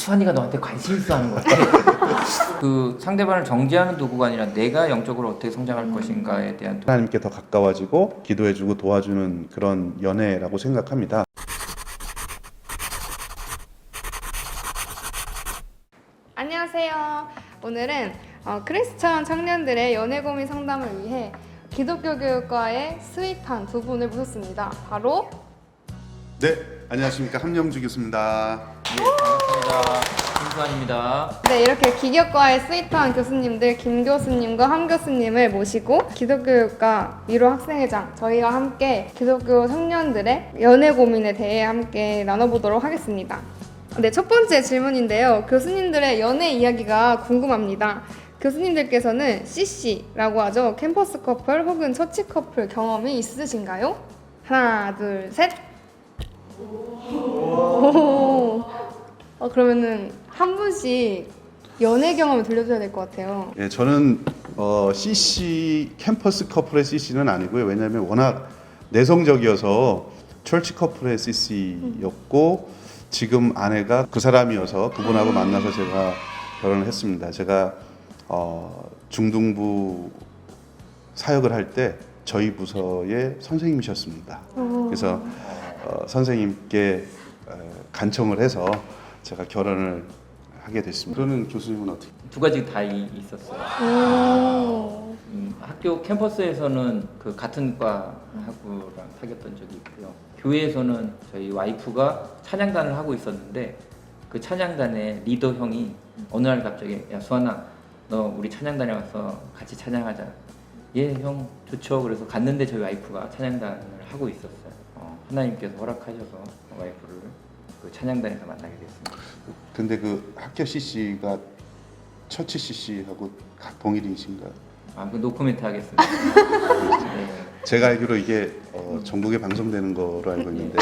수환이가 너한테 관심 있어 하는 것 같아. 그 상대방을 정죄하는 도구가 아니라 내가 영적으로 어떻게 성장할 것인가에 대한 하나님께 더 가까워지고 기도해주고 도와주는 그런 연애라고 생각합니다. 안녕하세요. 오늘은 크리스천 청년들의 연애 고민 상담을 위해 기독교 교육과의 스윗한 두 분을 모셨습니다. 바로 네, 안녕하십니까, 함영주 교수입니다. 네, 반갑습니다. 김수환입니다. 네, 이렇게 기교과의 스윗한 교수님들 김 교수님과 함 교수님을 모시고 기독교육과 위로 학생회장 저희와 함께 기독교 청년들의 연애 고민에 대해 함께 나눠보도록 하겠습니다. 네, 첫 번째 질문인데요. 교수님들의 연애 이야기가 궁금합니다. 교수님들께서는 CC라고 하죠. 캠퍼스 커플 혹은 처치 커플 경험이 있으신가요? 하나, 둘, 셋. 오. 그러면은 한 분씩 연애 경험을 들려줘야 될 것 같아요. 예, 저는 CC 캠퍼스 커플의 CC는 아니고요. 왜냐하면 워낙 내성적이어서 철치 커플의 CC였고 지금 아내가 그 사람이어서 그분하고 만나서 제가 결혼을 했습니다. 제가 중등부 사역을 할 때 저희 부서의 선생님이셨습니다. 그래서 선생님께 간청을 해서 제가 결혼을 하게 됐습니다. 그러는 교수님은 어떻게? 두 가지 다 있었어요. 학교 캠퍼스에서는 그 같은 과 학우랑 사귀었던 적이 있고요. 교회에서는 저희 와이프가 찬양단을 하고 있었는데 그 찬양단의 리더 형이 어느 날 갑자기 야 수환아 너 우리 찬양단에 와서 같이 찬양하자. 예 형 좋죠. 그래서 갔는데 저희 와이프가 찬양단을 하고 있었어요. 하나님께서 허락하셔서 와이프를 그 찬양단에서 만나게 됐습니다. 근데 그 학교 CC가 처치 CC하고 동일이신가요? 그 노코멘트 하겠습니다. 네. 제가 알기로 이게 전국에 방송되는 거로 알고 있는데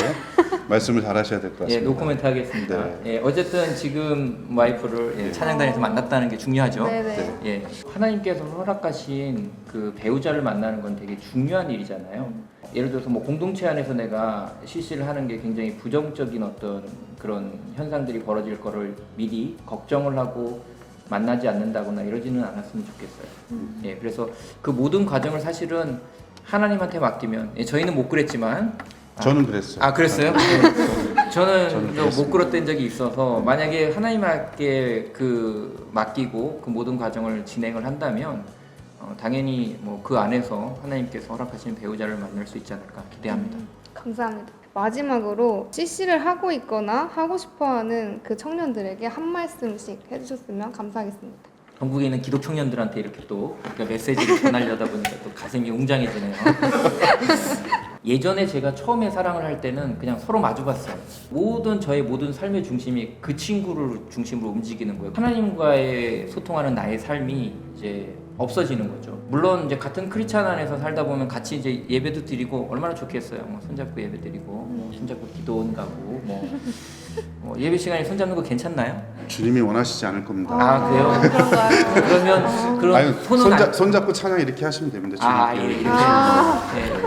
말씀을 잘 하셔야 될 것 같습니다. 예, 노코멘트 하겠습니다. 네. 예, 어쨌든 지금 와이프를 찬양단에서 만났다는 게 중요하죠. 네네. 예, 하나님께서 허락하신 그 배우자를 만나는 건 되게 중요한 일이잖아요. 예를 들어서 뭐 공동체 안에서 내가 CC를 하는 게 굉장히 부정적인 어떤 그런 현상들이 벌어질 거를 미리 걱정을 하고 만나지 않는다거나 이러지는 않았으면 좋겠어요. 예, 그래서 그 모든 과정을 사실은 하나님한테 맡기면 저희는 못 그랬지만 저는 그랬어요. 그랬어요? 저는 못 그랬습니다. 그랬던 적이 있어서 만약에 하나님께 그 맡기고 그 모든 과정을 진행을 한다면 당연히 뭐 그 안에서 하나님께서 허락하신 배우자를 만날 수 있지 않을까 기대합니다. 감사합니다. 마지막으로 CC를 하고 있거나 하고 싶어하는 그 청년들에게 한 말씀씩 해주셨으면 감사하겠습니다. 전국에 있는 기독 청년들한테 이렇게 또 메시지를 전하려다 보니까 또 가슴이 웅장해지네요. 예전에 제가 처음에 사랑을 할 때는 그냥 서로 마주봤어요. 저의 모든 삶의 중심이 그 친구를 중심으로 움직이는 거예요. 하나님과의 소통하는 나의 삶이 이제 없어지는 거죠. 물론 이제 같은 크리스찬 안에서 살다 보면 같이 이제 예배도 드리고 얼마나 좋겠어요. 뭐 손잡고 예배 드리고, 뭐 손잡고 기도원 가고, 뭐 예배 시간에 손잡는 거 괜찮나요? 주님이 원하시지 않을 겁니다. 그래요? 그런가요? 그러면 그런 아니, 손은 손잡고 찬양 이렇게 하시면 됩니다. 주님께.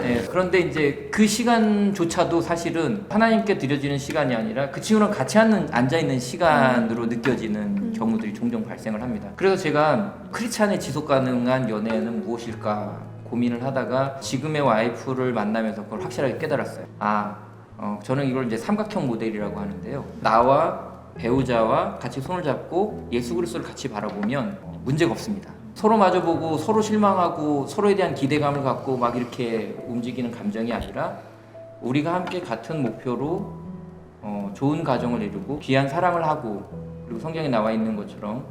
예. 그런데 이제 그 시간조차도 사실은 하나님께 드려지는 시간이 아니라 그 친구랑 같이 앉아 있는 시간으로 느껴지는 경우들이 종종 발생을 합니다. 그래서 제가 크리스찬의 지속 가능한 연애는 무엇일까 고민을 하다가 지금의 와이프를 만나면서 그걸 확실하게 깨달았어요. 저는 이걸 이제 삼각형 모델이라고 하는데요. 나와 배우자와 같이 손을 잡고 예수 그리스도를 같이 바라보면 문제가 없습니다. 서로 마주보고 서로 실망하고 서로에 대한 기대감을 갖고 막 이렇게 움직이는 감정이 아니라 우리가 함께 같은 목표로 좋은 가정을 이루고 귀한 사랑을 하고 그리고 성경에 나와 있는 것처럼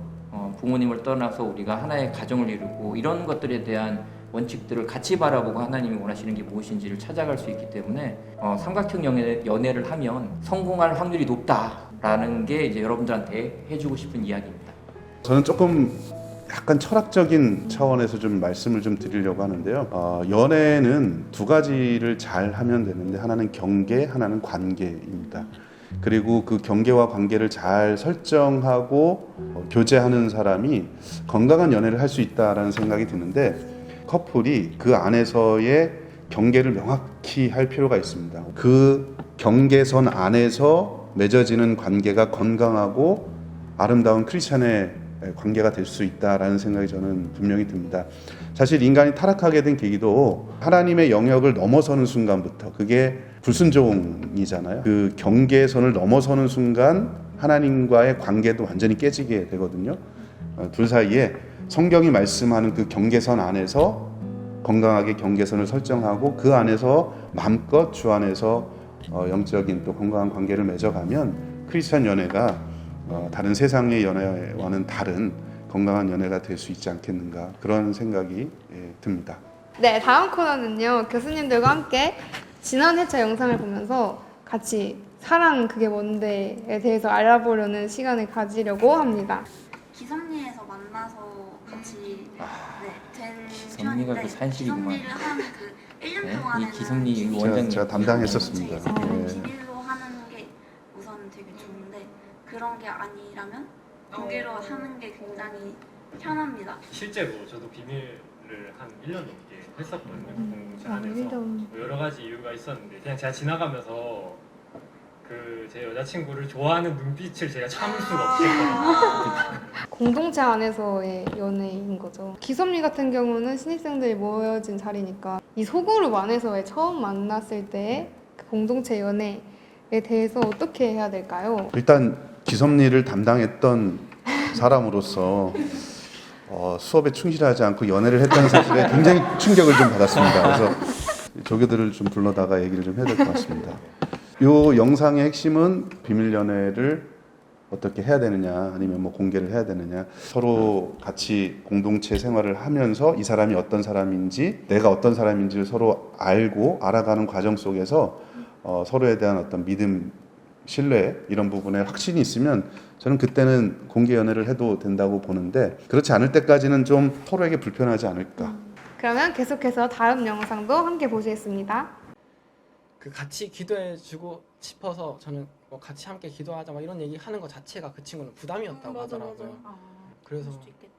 부모님을 떠나서 우리가 하나의 가정을 이루고 이런 것들에 대한 원칙들을 같이 바라보고 하나님이 원하시는 게 무엇인지를 찾아갈 수 있기 때문에 삼각형 연애를 하면 성공할 확률이 높다라는 게 이제 여러분들한테 해주고 싶은 이야기입니다. 저는 조금 약간 철학적인 차원에서 좀 말씀을 좀 드리려고 하는데요. 연애는 두 가지를 잘 하면 되는데 하나는 경계, 하나는 관계입니다. 그리고 그 경계와 관계를 잘 설정하고 교제하는 사람이 건강한 연애를 할 수 있다라는 생각이 드는데 커플이 그 안에서의 경계를 명확히 할 필요가 있습니다. 그 경계선 안에서 맺어지는 관계가 건강하고 아름다운 크리스찬의 관계가 될 수 있다라는 생각이 저는 분명히 듭니다. 사실 인간이 타락하게 된 계기도 하나님의 영역을 넘어서는 순간부터, 그게 불순종이잖아요. 그 경계선을 넘어서는 순간 하나님과의 관계도 완전히 깨지게 되거든요. 둘 사이에 성경이 말씀하는 그 경계선 안에서 건강하게 경계선을 설정하고 그 안에서 마음껏 주 안에서 영적인 또 건강한 관계를 맺어가면 크리스찬 연애가 다른 세상의 연애와는 다른 건강한 연애가 될 수 있지 않겠는가, 그런 생각이 듭니다. 네, 다음 코너는요. 교수님들과 함께 지난 회차 영상을 보면서 같이 사랑 그게 뭔데에 대해서 알아보려는 시간을 가지려고 합니다. 기성리에서 만나서 같이 된 기성리가 그 산실이구만. 기성리를 한 그 1년 네? 동안에는 이 기성리 비밀- 원장님. 제가 담당했었습니다. 저희는 네. 비밀로 하는 게 우선 되게 좋은데 그런 게 아니라면 공개로 하는 게 굉장히 편합니다. 실제로 저도 비밀을 한 1년 넘게 했었거든요. 공동체 안에서 이런. 뭐 여러 가지 이유가 있었는데 그냥 제가 지나가면서 그 제 여자친구를 좋아하는 눈빛을 제가 참을 수가 없었거든요. 공동체 안에서의 연애인 거죠. 기섭리 같은 경우는 신입생들이 모여진 자리니까 이 소그룹 안에서의 처음 만났을 때의 그 공동체 연애에 대해서 어떻게 해야 될까요? 일단 기섭리를 담당했던 사람으로서 수업에 충실하지 않고 연애를 했다는 사실에 굉장히 충격을 좀 받았습니다. 그래서 조교들을 좀 불러다가 얘기를 좀 해야 될 것 같습니다. 이 영상의 핵심은 비밀 연애를 어떻게 해야 되느냐, 아니면 뭐 공개를 해야 되느냐, 서로 같이 공동체 생활을 하면서 이 사람이 어떤 사람인지, 내가 어떤 사람인지를 서로 알고 알아가는 과정 속에서 서로에 대한 어떤 믿음, 신뢰, 이런 부분에 확신이 있으면 저는 그때는 공개 연애를 해도 된다고 보는데, 그렇지 않을 때까지는 좀 서로에게 불편하지 않을까. 그러면 계속해서 다음 영상도 함께 보시겠습니다. 그 같이 기도해주고 싶어서 저는 뭐 같이 함께 기도하자 막 이런 얘기 하는 것 자체가 그 친구는 부담이었다고 하더라고요. 그래서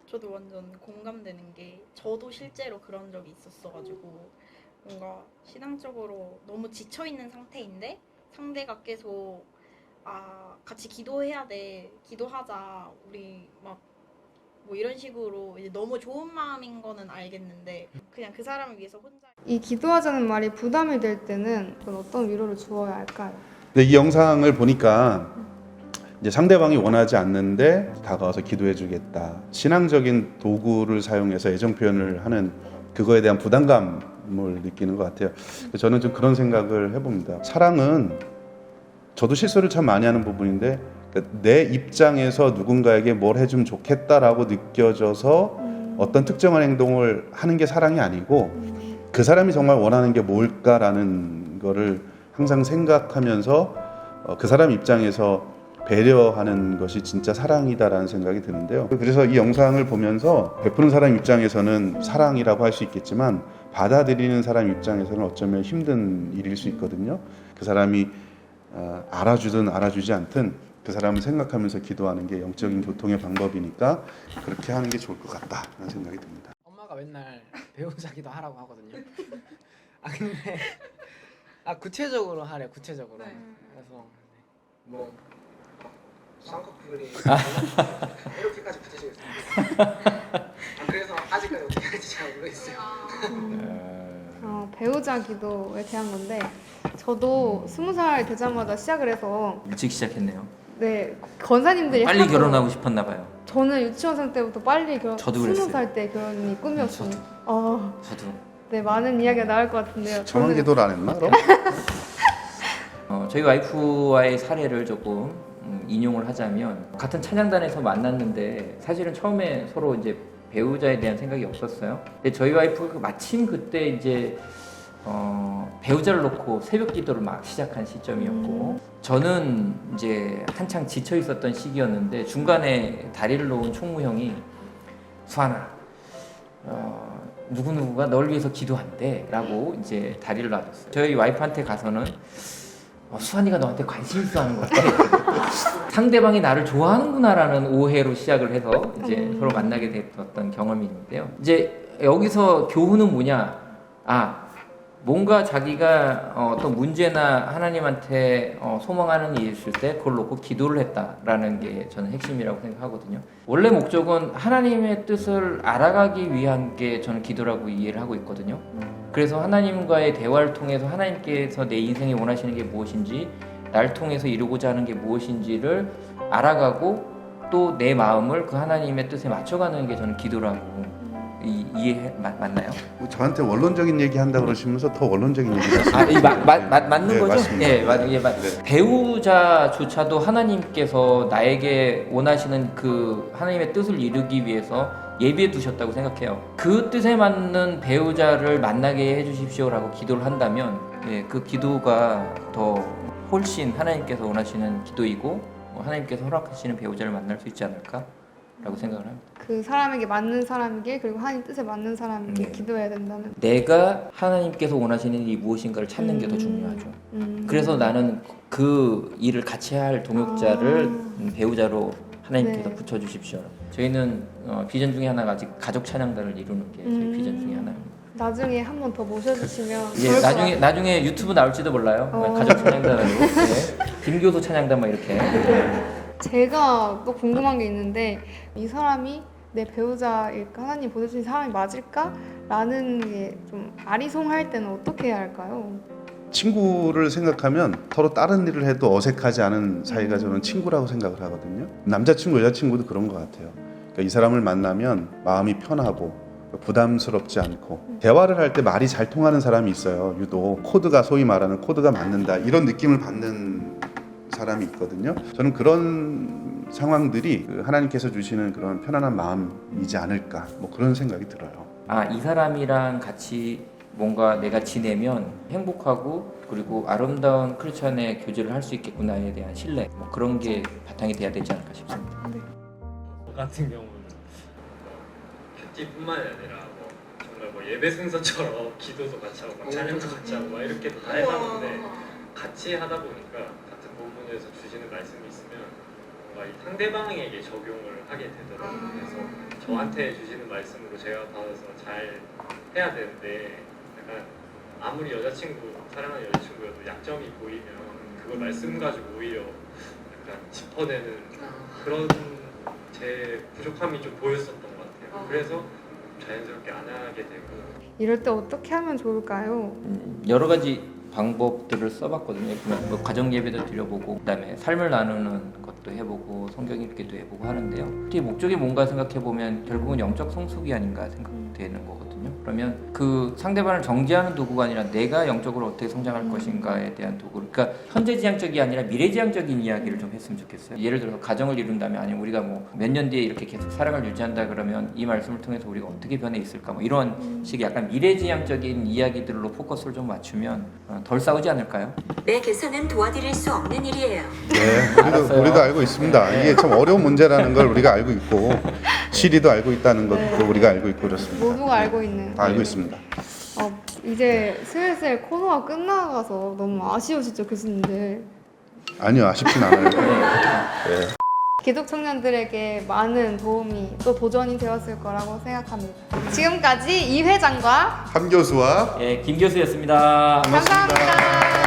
저도 완전 공감되는 게 저도 실제로 그런 적이 있었어가지고 뭔가 신앙적으로 너무 지쳐있는 상태인데 상대가 계속 같이 기도해야 돼, 기도하자, 우리 막 뭐 이런 식으로 이제 너무 좋은 마음인 거는 알겠는데 그냥 그 사람을 위해서 혼자 이 기도하자는 말이 부담이 될 때는 그건 어떤 위로를 주어야 할까요? 근데 이 영상을 보니까 이제 상대방이 원하지 않는데 다가와서 기도해 주겠다, 신앙적인 도구를 사용해서 애정 표현을 하는 그거에 대한 부담감을 느끼는 것 같아요. 저는 좀 그런 생각을 해봅니다. 사랑은 저도 실수를 참 많이 하는 부분인데, 내 입장에서 누군가에게 뭘 해주면 좋겠다라고 느껴져서 어떤 특정한 행동을 하는 게 사랑이 아니고, 그 사람이 정말 원하는 게 뭘까라는 거를 항상 생각하면서 그 사람 입장에서 배려하는 것이 진짜 사랑이다라는 생각이 드는데요. 그래서 이 영상을 보면서 베푸는 사람 입장에서는 사랑이라고 할 수 있겠지만, 받아들이는 사람 입장에서는 어쩌면 힘든 일일 수 있거든요. 그 사람이 알아주든 알아주지 않든 그 사람을 생각하면서 기도하는 게 영적인 교통의 방법이니까 그렇게 하는 게 좋을 것 같다라는 생각이 듭니다. 엄마가 맨날 배우자 기도하라고 하거든요. 근데 구체적으로 하래, 구체적으로. 그래서 뭐 쌍꺼풀이 이렇게까지 붙여지겠습니다. 그래서 아직까지 어떻게 할지 잘 모르겠어요. 배우자 기도에 대한 건데 저도 20살 되자마자 시작을 해서 일찍 시작했네요. 네, 권사님들이 빨리 하도 결혼하고 싶었나 봐요. 저는 유치원생 때부터 빨리 결혼, 저도 그랬어요. 20살 때 결혼이 꿈이었어요. 저도. 네, 많은 이야기가 나올 것 같은데요. 저만 기도를 안 했나 그럼? 저희 와이프와의 사례를 조금 인용을 하자면, 같은 찬양단에서 만났는데 사실은 처음에 서로 이제 배우자에 대한 생각이 없었어요. 근데 저희 와이프가 마침 그때 이제 배우자를 놓고 새벽 기도를 막 시작한 시점이었고, 저는 이제 한창 지쳐 있었던 시기였는데 중간에 다리를 놓은 총무형이 수아나, 누구누구가 널 위해서 기도한대 라고 이제 다리를 놔줬어요. 저희 와이프한테 가서는 수환이가 너한테 관심 있어 하는 것 같아. 상대방이 나를 좋아하는구나 라는 오해로 시작을 해서 이제 서로 만나게 됐던 경험이 있는데요. 이제 여기서 교훈은 뭐냐? 뭔가 자기가 어떤 문제나 하나님한테 소망하는 일이 있을 때 그걸 놓고 기도를 했다라는 게 저는 핵심이라고 생각하거든요. 원래 목적은 하나님의 뜻을 알아가기 위한 게 저는 기도라고 이해를 하고 있거든요. 그래서 하나님과의 대화를 통해서 하나님께서 내 인생에 원하시는 게 무엇인지, 날 통해서 이루고자 하는 게 무엇인지를 알아가고 또 내 마음을 그 하나님의 뜻에 맞춰가는 게 저는 기도라고 이해 맞나요? 저한테 원론적인 얘기 한다 그러시면서 더 원론적인 얘기를 하시는 아, 맞는 네, 거죠? 맞습니다. 네. 배우자조차도 하나님께서 나에게 원하시는 그 하나님의 뜻을 이루기 위해서 예비해 두셨다고 생각해요. 그 뜻에 맞는 배우자를 만나게 해주십시오라고 기도를 한다면 그 기도가 더 훨씬 하나님께서 원하시는 기도이고 하나님께서 허락하시는 배우자를 만날 수 있지 않을까라고 생각을 합니다. 그 사람에게 맞는 사람에게 그리고 하나님 뜻에 맞는 사람에게 네. 기도해야 된다는. 내가 하나님께서 원하시는 일이 무엇인가를 찾는 게 더 중요하죠. 그래서 나는 그 일을 같이 할 동역자를 배우자로 하나님께서 네. 붙여주십시오. 저희는 비전 중에 하나가 아직 가족 찬양단을 이루는 게 저희 비전 중에 하나입니다. 나중에 한 번 더 모셔주시면 예, 좋을 것 같아요. 나중에 유튜브 나올지도 몰라요. 가족 찬양단으로 김교도 찬양단 막 이렇게. 제가 또 궁금한 게 있는데 이 사람이 내 배우자일까? 하나님 보내주신 사람이 맞을까? 라는 게 좀 아리송할 때는 어떻게 해야 할까요? 친구를 생각하면 서로 다른 일을 해도 어색하지 않은 사이가 저는 친구라고 생각을 하거든요. 남자친구, 여자친구도 그런 것 같아요. 그러니까 이 사람을 만나면 마음이 편하고 부담스럽지 않고 대화를 할 때 말이 잘 통하는 사람이 있어요. 유독 코드가 소위 말하는 코드가 맞는다 이런 느낌을 받는 사람이 있거든요. 저는 그런 상황들이 하나님께서 주시는 그런 편안한 마음이지 않을까 뭐 그런 생각이 들어요. 아, 이 사람이랑 같이 뭔가 내가 지내면 행복하고 그리고 아름다운 크리스천의 교제를 할 수 있겠구나에 대한 신뢰 뭐 그런 게 바탕이 돼야 되지 않을까 싶습니다. 저 같은 경우는 큐티뿐만이 아니라 정말 예배 순서처럼 기도도 같이 하고 막 찬양도 같이 하고 막 이렇게도 다 해봤는데 같이 하다 보니까 같은 본문에서 주시는 말씀이 있으면 뭔가 이 상대방에게 적용을 하게 되더라고요. 그래서 저한테 주시는 말씀으로 제가 받아서 잘 해야 되는데 약간 아무리 사랑하는 여자친구여도 약점이 보이면 그걸 말씀 가지고 오히려 약간 짚어내는 그런 제 부족함이 좀 보였었던 것 같아요. 그래서 자연스럽게 안 하게 되고. 이럴 때 어떻게 하면 좋을까요? 여러 가지 방법들을 써봤거든요. 뭐 가정 예배도 드려보고 그다음에 삶을 나누는 것도 해보고 성경 읽기도 해보고 하는데요. 특히 목적이 뭔가 생각해 보면 결국은 영적 성숙이 아닌가 생각되는 거거든요. 그러면 그 상대방을 정죄하는 도구가 아니라 내가 영적으로 어떻게 성장할 것인가에 대한 도구. 그러니까 현재지향적이 아니라 미래지향적인 이야기를 좀 했으면 좋겠어요. 예를 들어서 가정을 이룬다면 아니면 우리가 뭐 몇 년 뒤에 이렇게 계속 사랑을 유지한다 그러면 이 말씀을 통해서 우리가 어떻게 변해 있을까 뭐 이런 식의 약간 미래지향적인 이야기들로 포커스를 좀 맞추면 덜 싸우지 않을까요? 내 개선은 도와드릴 수 없는 일이에요. 네, 우리도 알고 있습니다. 이게 참 어려운 문제라는 걸 우리가 알고 있고 시리도 알고 있다는 것도 우리가 알고 있고 그렇습니다. 모두가 알고 있는. 다 알고 있습니다. 이제 슬슬 코너가 끝나가서 너무 아쉬우시죠, 교수님들? 아니요, 아쉽진 않아요. 네. 기독 청년들에게 많은 도움이 또 도전이 되었을 거라고 생각합니다. 지금까지 이 회장과 함 교수와 예, 김 교수였습니다. 감사합니다.